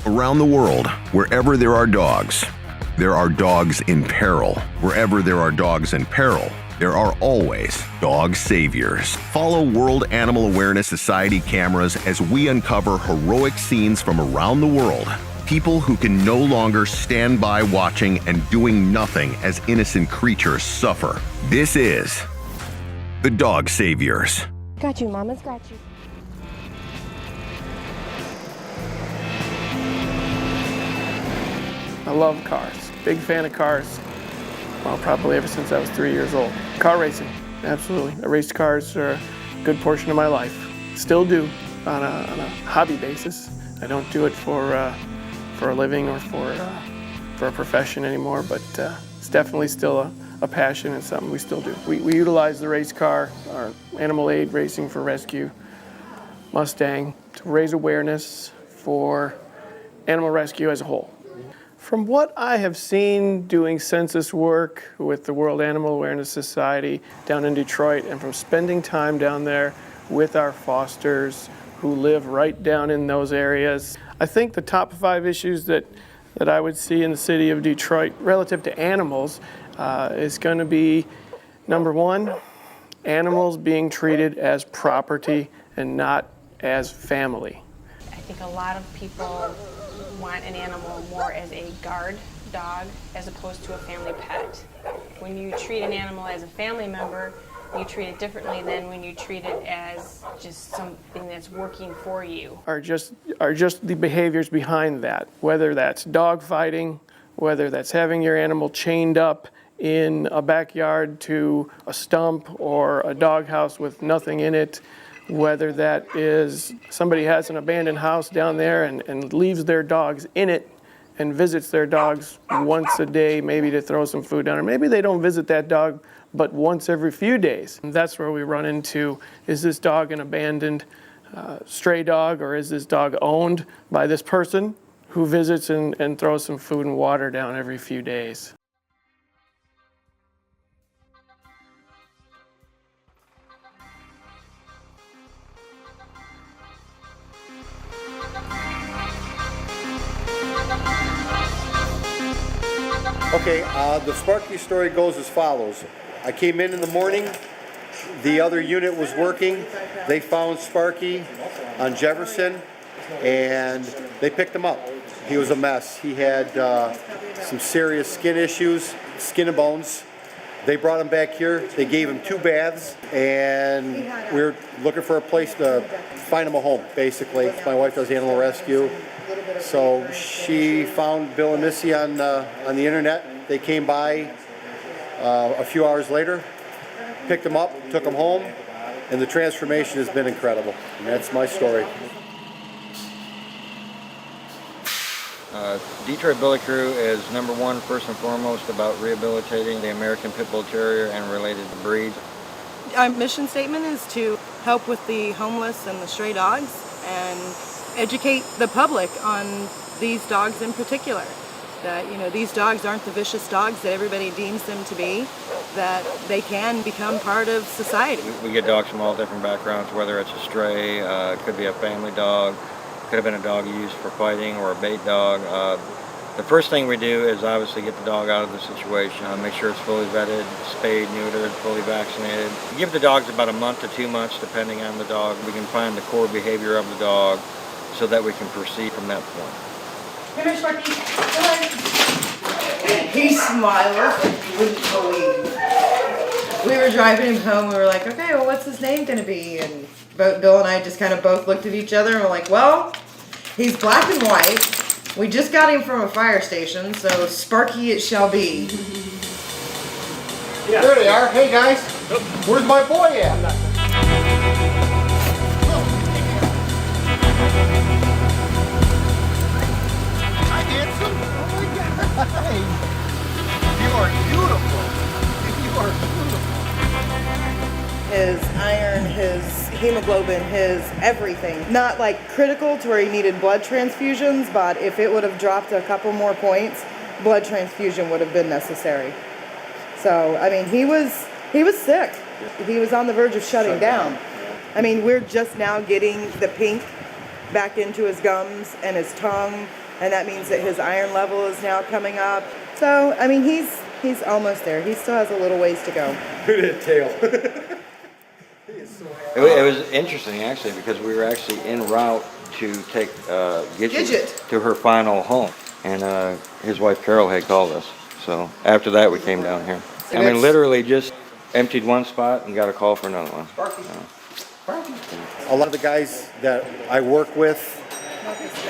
Around the world, wherever there are dogs in peril. Wherever there are dogs in peril, there are always dog saviors. Follow World Animal Awareness Society cameras as we uncover heroic scenes from around the world. People who can no longer stand by watching and doing nothing as innocent creatures suffer. This is the Dog Saviors. Got you, Mama's got you. I love cars. Big fan of cars. Well, probably ever since I was 3 years old. Car racing, absolutely. I raced cars for a good portion of my life. Still do on a hobby basis. I don't do it for a living or for a profession anymore, but it's definitely still a passion and something we still do. We utilize the race car, our animal aid racing for rescue, Mustang, to raise awareness for animal rescue as a whole. From what I have seen doing census work with the World Animal Awareness Society down in Detroit, and from spending time down there with our fosters who live right down in those areas, I think the top 5 issues that I would see in the city of Detroit relative to animals is going to be, number 1, animals being treated as property and not as family. I think a lot of people want an animal more as a guard dog as opposed to a family pet. When you treat an animal as a family member, you treat it differently than when you treat it as just something that's working for you. Are just the behaviors behind that, whether that's dog fighting, whether that's having your animal chained up in a backyard to a stump or a doghouse with nothing in it, whether that is somebody has an abandoned house down there and leaves their dogs in it and visits their dogs once a day, maybe to throw some food down, or maybe they don't visit that dog but once every few days. And that's where we run into, is this dog an abandoned stray dog, or is this dog owned by this person who visits and throws some food and water down every few days? Okay, the Sparky story goes as follows. I came in the morning, the other unit was working, they found Sparky on Jefferson, and they picked him up. He was a mess. He had some serious skin issues, skin and bones. They brought him back here, they gave him 2 baths, and we were looking for a place to find him a home, basically. My wife does animal rescue. So she found Bill and Missy on the internet. They came by a few hours later, picked them up, took them home, and the transformation has been incredible. And that's my story. Detroit Billy Crew is number 1, first and foremost, about rehabilitating the American Pit Bull Terrier and related breeds. Our mission statement is to help with the homeless and the stray dogs and educate the public on these dogs in particular. That, you know, these dogs aren't the vicious dogs that everybody deems them to be, that they can become part of society. We get dogs from all different backgrounds, whether it's a stray, it could be a family dog, could have been a dog used for fighting or a bait dog. The first thing we do is obviously get the dog out of the situation, make sure it's fully vetted, spayed, neutered, fully vaccinated. We give the dogs about a month to 2 months depending on the dog. We can find the core behavior of the dog so that we can proceed from that point. Come here, Sparky. He smiles like you wouldn't believe. We were driving him home, we were like, okay, well, what's his name gonna be? And Bill and I just kind of both looked at each other and we're like, well, he's black and white. We just got him from a fire station, so Sparky it shall be. Yeah. There they are. Hey guys, where's my boy at? Hi, handsome. Oh my God. You are beautiful. You are beautiful. His iron, his hemoglobin, his everything. Not like critical to where he needed blood transfusions, but if it would have dropped a couple more points, blood transfusion would have been necessary. So, I mean, he was sick. He was on the verge of shutting down. I mean, we're just now getting the pink back into his gums and his tongue and that means that his iron level is now coming up. So, I mean, he's almost there. He still has a little ways to go. Look at that tail. It was interesting, actually, because we were actually en route to take Gidget to her final home. And his wife Carol had called us. So after that, we came down here. I mean, literally just emptied one spot and got a call for another one. A lot of the guys that I work with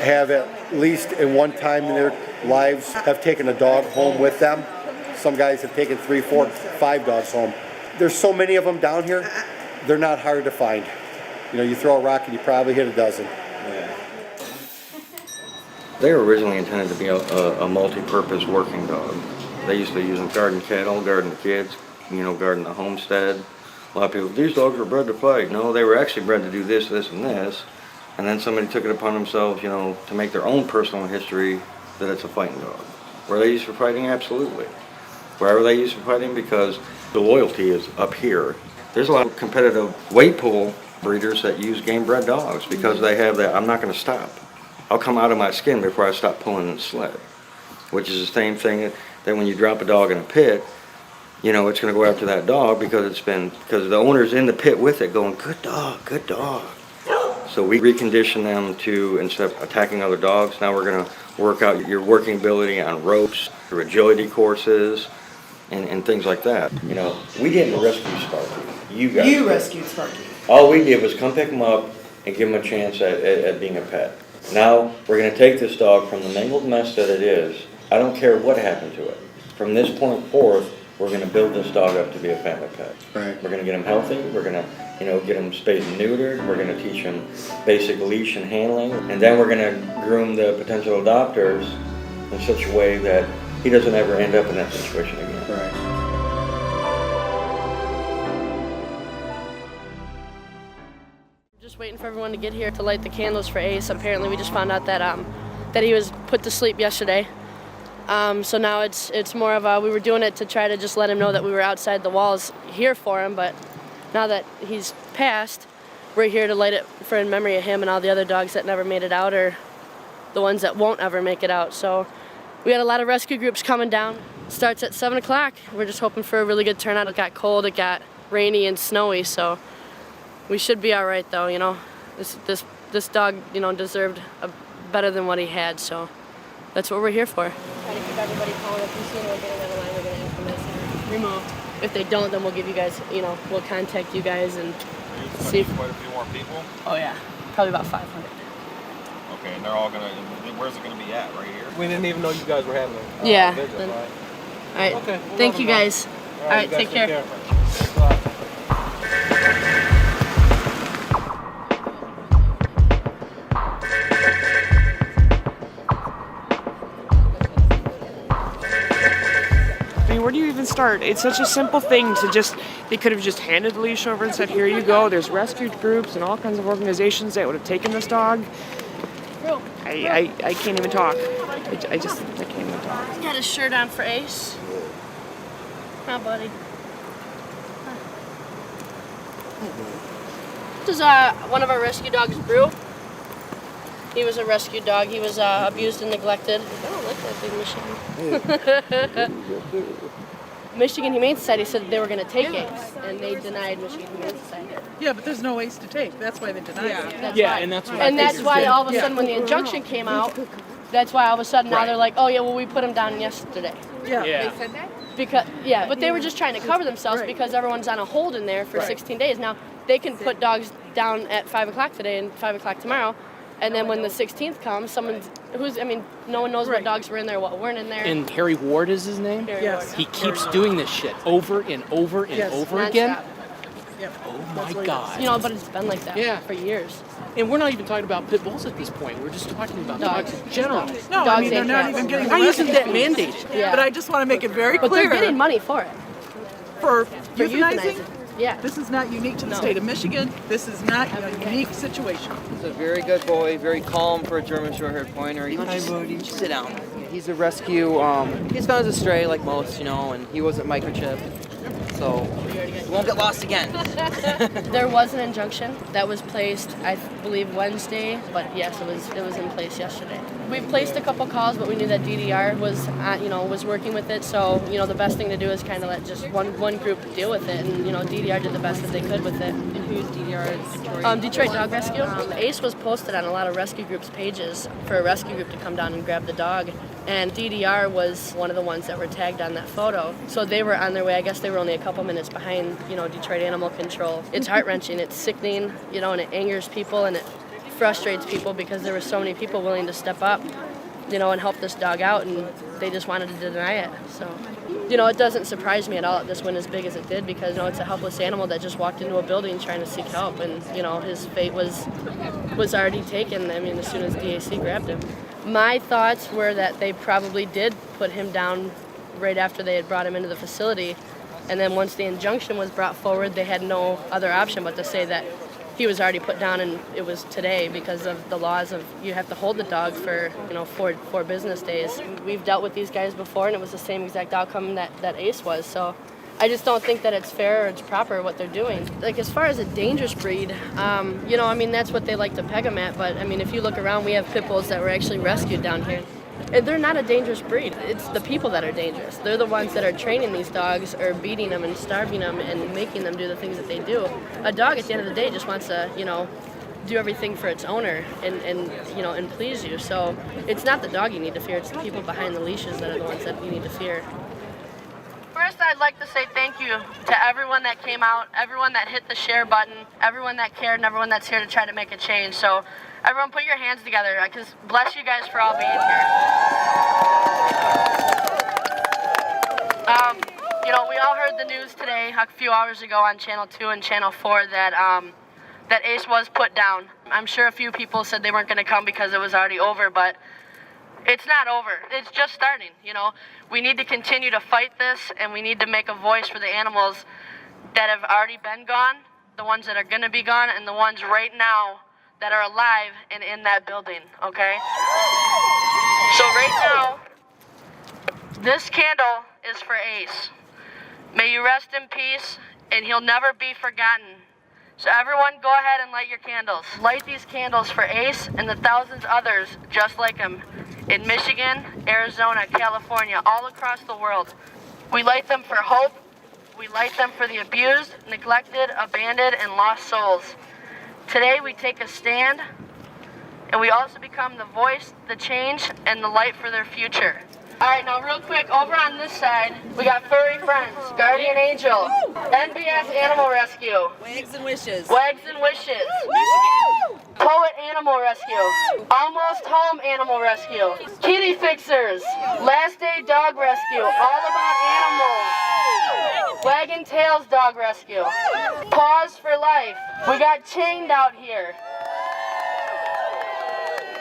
have at least in one time in their lives have taken a dog home with them. Some guys have taken 3, 4, 5 dogs home. There's so many of them down here, they're not hard to find. You know, you throw a rock and you probably hit a dozen. They were originally intended to be a multi-purpose working dog. They used to use them guarding cattle, guarding the kids, you know, guarding the homestead. A lot of people, these dogs were bred to fight. No, they were actually bred to do this, this, and this. And then somebody took it upon themselves, you know, to make their own personal history that it's a fighting dog. Were they used for fighting? Absolutely. Where are they used for fighting? Because the loyalty is up here. There's a lot of competitive weight pool breeders that use game-bred dogs because they have that, I'm not going to stop. I'll come out of my skin before I stop pulling the sled, which is the same thing that when you drop a dog in a pit, you know, it's going to go after that dog because because the owner's in the pit with it going, good dog, good dog. So we recondition them to, instead of attacking other dogs, now we're going to work out your working ability on ropes, through agility courses, and things like that. You know, we didn't rescue Sparky. You guys. You rescued Sparky. All we did was come pick him up and give him a chance at being a pet. Now, we're going to take this dog from the mangled mess that it is. I don't care what happened to it. From this point forth, we're going to build this dog up to be a family pet. Right. We're going to get him healthy. We're going to, you know, get him spayed and neutered. We're going to teach him basic leash and handling. And then we're going to groom the potential adopters in such a way that he doesn't ever end up in that situation again. Right. Just waiting for everyone to get here to light the candles for Ace. Apparently, we just found out that that he was put to sleep yesterday. So now it's more of we were doing it to try to just let him know that we were outside the walls here for him. But now that he's passed, we're here to light it for in memory of him and all the other dogs that never made it out, or the ones that won't ever make it out. So we had a lot of rescue groups coming down. Starts at 7 o'clock. We're just hoping for a really good turnout. It got cold, it got rainy and snowy, so we should be all right though. You know, this dog, you know, deserved better than what he had, so that's what we're here for. Try to keep everybody calm. If you see anyone getting out of line, we're going to ask them this removed. If they don't, then we'll give you guys, you know, we'll contact you guys and see if quite a few more people. Oh yeah, probably about 500. Okay, and they're all gonna. Where's it gonna be at? Right here. We didn't even know you guys were having a Yeah. visit, right? All right. Okay. We'll Thank you guys. All right. Take care. Thanks a lot. I mean, where do you even start? It's such a simple thing to just, they could have just handed the leash over and said, here you go. There's rescue groups and all kinds of organizations that would have taken this dog. I can't even talk. I can't even talk. Got his shirt on for Ace. Hi, buddy. This is one of our rescue dogs, Brew. He was a rescue dog. He was abused and neglected. I don't like that big Michigan. Michigan Humane Society said they were going to take Ace, and they denied Michigan Humane Society. Yeah, but there's no Ace to take. That's why they denied it. That's why all of a sudden when the injunction came out, that's why all of a sudden now they're like, oh yeah, well we put him down yesterday. Yeah. They said that? Because but they were just trying to cover themselves because everyone's on a hold in there for 16 days. Now they can put dogs down at 5 o'clock today and 5 o'clock tomorrow. And then when the 16th comes, no one knows what dogs were in there, what weren't in there. And Harry Ward is his name? Yes. He keeps doing this shit over and over and over again. Non-stop. Yep. Oh my God. You know, but it's been like that for years. And we're not even talking about pit bulls at this point. We're just talking about dogs in general. No, Dogs I mean, they're and not cats. even getting Why isn't that rescue fees. mandated? Yeah. But I just want to make it very But clear. they're getting money for it. For For euthanizing. euthanizing. Yeah. This is not unique to the state of Michigan. This is not a unique situation. He's a very good boy, very calm for a German Short-haired Pointer. Just sit down. He's a rescue. He's found as a stray like most, you know, and he wasn't microchipped, so he won't get lost again. There was an injunction that was placed, I believe Wednesday, but yes, it was in place yesterday. We placed a couple calls, but we knew that DDR was was working with it. So the best thing to do is kind of let just one group deal with it, and DDR did the best that they could with it. And who's DDR? Detroit Dog Rescue. Ace was posted on a lot of rescue groups' pages for a rescue group to come down and grab the dog. And DDR was one of the ones that were tagged on that photo. So they were on their way. I guess they were only a couple minutes behind, Detroit Animal Control. It's heart-wrenching, it's sickening, and it angers people and it frustrates people because there were so many people willing to step up, and help this dog out, and they just wanted to deny it. So, it doesn't surprise me at all that this went as big as it did because, it's a helpless animal that just walked into a building trying to seek help, and, his fate was already taken, as soon as DAC grabbed him. My thoughts were that they probably did put him down right after they had brought him into the facility, and then once the injunction was brought forward, they had no other option but to say that he was already put down and it was today because of the laws of you have to hold the dog for four business days. We've dealt with these guys before and it was the same exact outcome that Ace was, so I just don't think that it's fair or it's proper what they're doing. Like as far as a dangerous breed, that's what they like to peg them at, but if you look around, we have PitBulls that were actually rescued down here. And they're not a dangerous breed. It's the people that are dangerous. They're the ones that are training these dogs or beating them and starving them and making them do the things that they do. A dog at the end of the day just wants to, do everything for its owner and please you. So it's not the dog you need to fear, it's the people behind the leashes that are the ones that you need to fear. First, I'd like to say thank you to everyone that came out, everyone that hit the share button, everyone that cared, and everyone that's here to try to make a change. So everyone put your hands together, because bless you guys for all being here. We all heard the news today, a few hours ago on Channel 2 and Channel 4 that Ace was put down. I'm sure a few people said they weren't going to come because it was already over, but it's not over. It's just starting, We need to continue to fight this, and we need to make a voice for the animals that have already been gone, the ones that are going to be gone, and the ones right now that are alive and in that building, okay? So right now, this candle is for Ace. May you rest in peace, and he'll never be forgotten. So everyone, go ahead and light your candles. Light these candles for Ace and the thousands others just like him in Michigan, Arizona, California, all across the world. We light them for hope. We light them for the abused, neglected, abandoned, and lost souls. Today we take a stand, and we also become the voice, the change, and the light for their future. All right, now real quick, over on this side, we got Furry Friends, Guardian Angel, NBS Animal Rescue, Wags and Wishes, Wags and Wishes, Poet Animal Rescue, Almost Home Animal Rescue, Kitty Fixers, Last Day Dog Rescue, All About Animals, Waggin' Tails Dog Rescue, Paws for Life. We got Chained out here.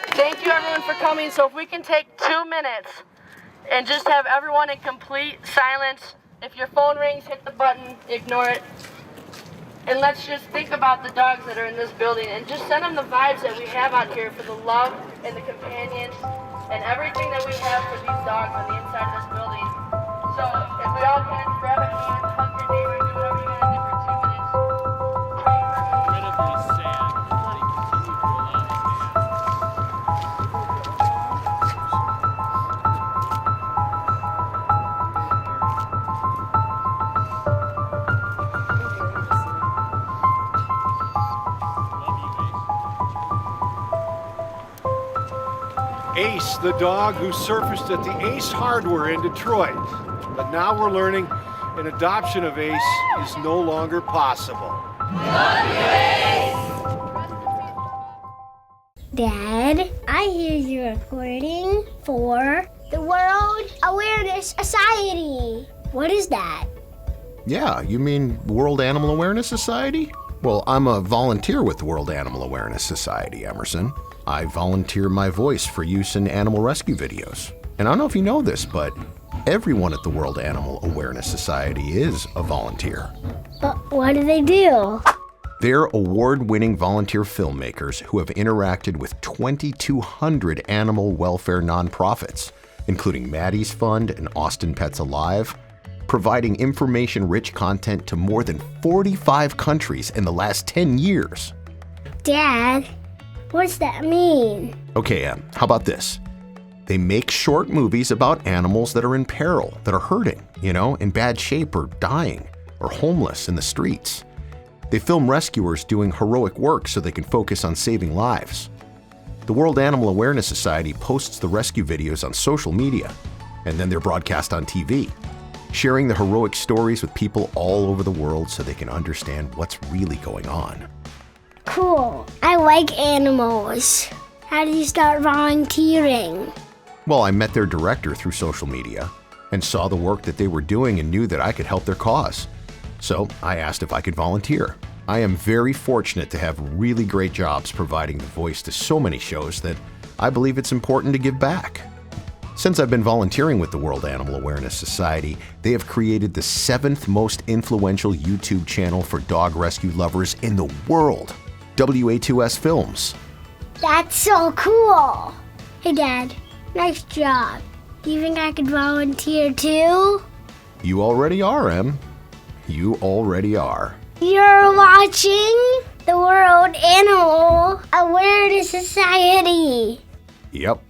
Thank you everyone for coming. So if we can take 2 minutes and just have everyone in complete silence. If your phone rings, hit the button, ignore it. And let's just think about the dogs that are in this building and just send them the vibes that we have out here for the love and the companion and everything that we have for these dogs on the inside of this building. So if we all can, grab a hand, hug your neighbor, do whatever you gotta do for 2 minutes. Pray for me. Incredibly sad that they continue to allow this to Ace, the dog who surfaced at the Ace Hardware in Detroit. But now we're learning an adoption of Ace is no longer possible. Dad, I hear you're recording for the World Awareness Society. What is that? Yeah, you mean World Animal Awareness Society? Well, I'm a volunteer with the World Animal Awareness Society, Emerson. I volunteer my voice for use in animal rescue videos. And I don't know if you know this, but everyone at the World Animal Awareness Society is a volunteer. But what do they do? They're award-winning volunteer filmmakers who have interacted with 2,200 animal welfare nonprofits, including Maddie's Fund and Austin Pets Alive, providing information-rich content to more than 45 countries in the last 10 years. Dad, What's that mean? Okay, Em, how about this? They make short movies about animals that are in peril, that are hurting, in bad shape or dying, or homeless in the streets. They film rescuers doing heroic work so they can focus on saving lives. The World Animal Awareness Society posts the rescue videos on social media, and then they're broadcast on TV, sharing the heroic stories with people all over the world so they can understand what's really going on. Cool. I like animals. How did you start volunteering? Well, I met their director through social media and saw the work that they were doing and knew that I could help their cause. So I asked if I could volunteer. I am very fortunate to have really great jobs providing the voice to so many shows that I believe it's important to give back. Since I've been volunteering with the World Animal Awareness Society, they have created the 7th most influential YouTube channel for dog rescue lovers in the world, WA2S Films. That's so cool. Hey, Dad, nice job. Do you think I could volunteer too? You already are, Em. You already are. You're watching the World Animal Awareness Society. Yep,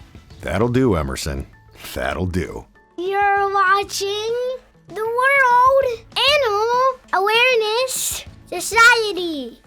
that'll do, Emerson. That'll do. You're watching the World Animal Awareness Society.